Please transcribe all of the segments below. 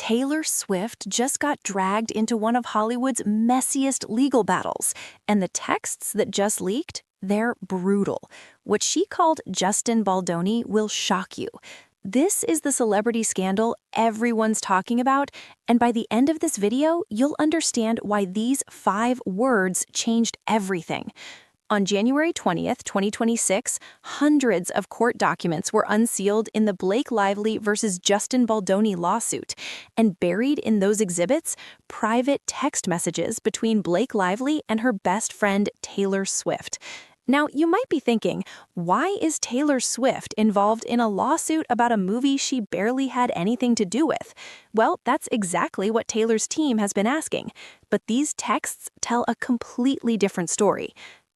Taylor Swift just got dragged into one of Hollywood's messiest legal battles, and the texts that just leaked, they're brutal. What she called Justin Baldoni will shock you. This is the celebrity scandal everyone's talking about, and by the end of this video, you'll understand why these 5 words changed everything. On January 20th, 2026, hundreds of court documents were unsealed in the Blake Lively versus Justin Baldoni lawsuit, and buried in those exhibits, private text messages between Blake Lively and her best friend Taylor Swift. Now, you might be thinking, why is Taylor Swift involved in a lawsuit about a movie she barely had anything to do with? Well, that's exactly what Taylor's team has been asking. But these texts tell a completely different story.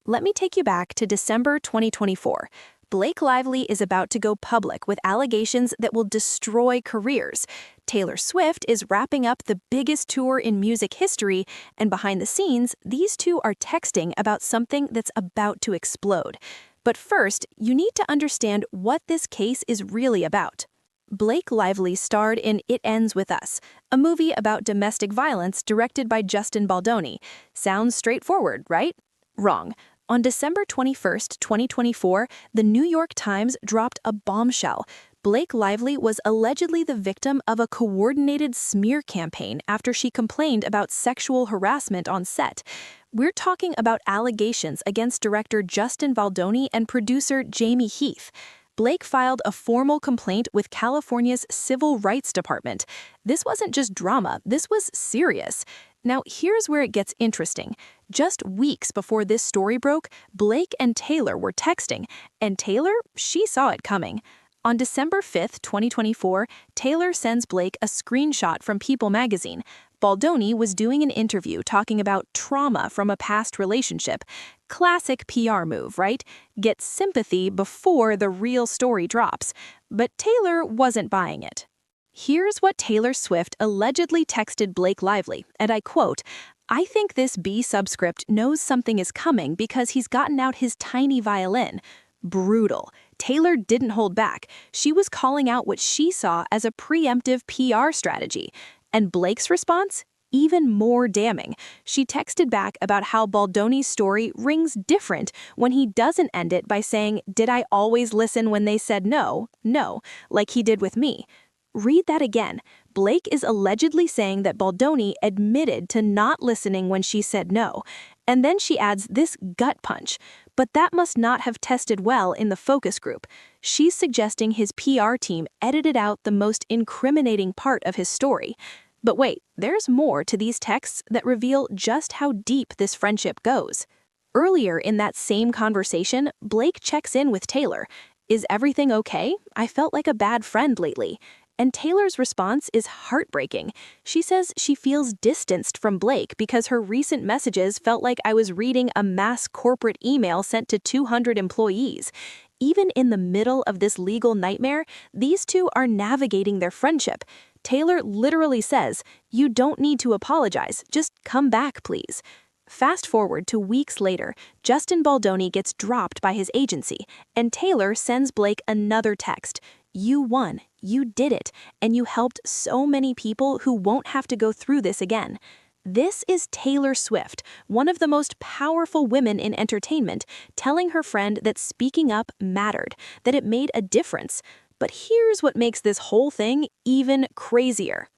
Let me take you back to December 2024. Blake Lively is about to go public with allegations that will destroy careers. Taylor Swift is wrapping up the biggest tour in music history, and behind the scenes, these two are texting about something that's about to explode. But first, you need to understand what this case is really about. Blake Lively starred in It Ends With Us, a movie about domestic violence directed by Justin Baldoni. Sounds straightforward, right? Wrong. On December 21st, 2024, the New York Times dropped a bombshell. Blake Lively was allegedly the victim of a coordinated smear campaign after she complained about sexual harassment on set. We're talking about allegations against director Justin Baldoni and producer Jamie Heath. Blake filed a formal complaint with California's Civil Rights Department. This wasn't just drama, this was serious. Now, here's where it gets interesting. Just weeks before this story broke, Blake and Taylor were texting, and Taylor, she saw it coming. On December 5th, 2024, Taylor sends Blake a screenshot from People magazine. Baldoni was doing an interview talking about trauma from a past relationship. Classic PR move, right? Get sympathy before the real story drops. But Taylor wasn't buying it. Here's what Taylor Swift allegedly texted Blake Lively, and I quote, "I think this B subscript knows something is coming because he's gotten out his tiny violin." Brutal. Taylor didn't hold back. She was calling out what she saw as a preemptive PR strategy. And Blake's response? Even more damning. She texted back about how Baldoni's story rings different when he doesn't end it by saying, "Did I always listen when they said no? No," like he did with me. Read that again. Blake is allegedly saying that Baldoni admitted to not listening when she said no. And then she adds this gut punch. But that must not have tested well in the focus group. She's suggesting his PR team edited out the most incriminating part of his story. But wait, there's more to these texts that reveal just how deep this friendship goes. Earlier in that same conversation, Blake checks in with Taylor. "Is everything okay? I felt like a bad friend lately." And Taylor's response is heartbreaking. She says she feels distanced from Blake because her recent messages felt like I was reading a mass corporate email sent to 200 employees. Even in the middle of this legal nightmare, these two are navigating their friendship. Taylor literally says, "You don't need to apologize, just come back, please." Fast forward to weeks later, Justin Baldoni gets dropped by his agency, and Taylor sends Blake another text. "You won, you did it, and you helped so many people who won't have to go through this again." This is Taylor Swift, one of the most powerful women in entertainment, telling her friend that speaking up mattered, that it made a difference. But here's what makes this whole thing even crazier.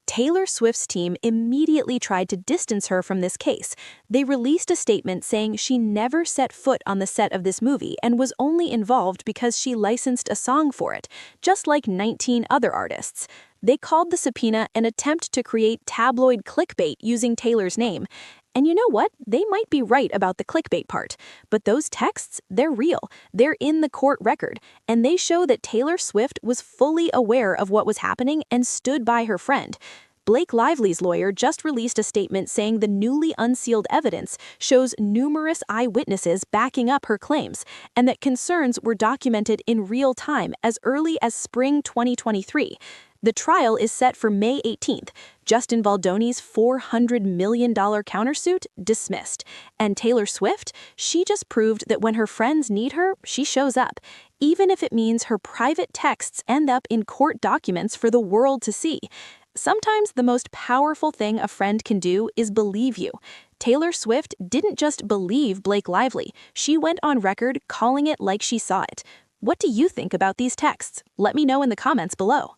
Taylor Swift's team immediately tried to distance her from this case. They released a statement saying she never set foot on the set of this movie and was only involved because she licensed a song for it, just like 19 other artists. They called the subpoena an attempt to create tabloid clickbait using Taylor's name. And you know what? They might be right about the clickbait part. But those texts, they're real. They're in the court record. And they show that Taylor Swift was fully aware of what was happening and stood by her friend. Blake Lively's lawyer just released a statement saying the newly unsealed evidence shows numerous eyewitnesses backing up her claims, and that concerns were documented in real time as early as spring 2023. The trial is set for May 18th. Justin Baldoni's $400 million countersuit dismissed. And Taylor Swift, she just proved that when her friends need her, she shows up, even if it means her private texts end up in court documents for the world to see. Sometimes the most powerful thing a friend can do is believe you. Taylor Swift didn't just believe Blake Lively, she went on record calling it like she saw it. What do you think about these texts? Let me know in the comments below.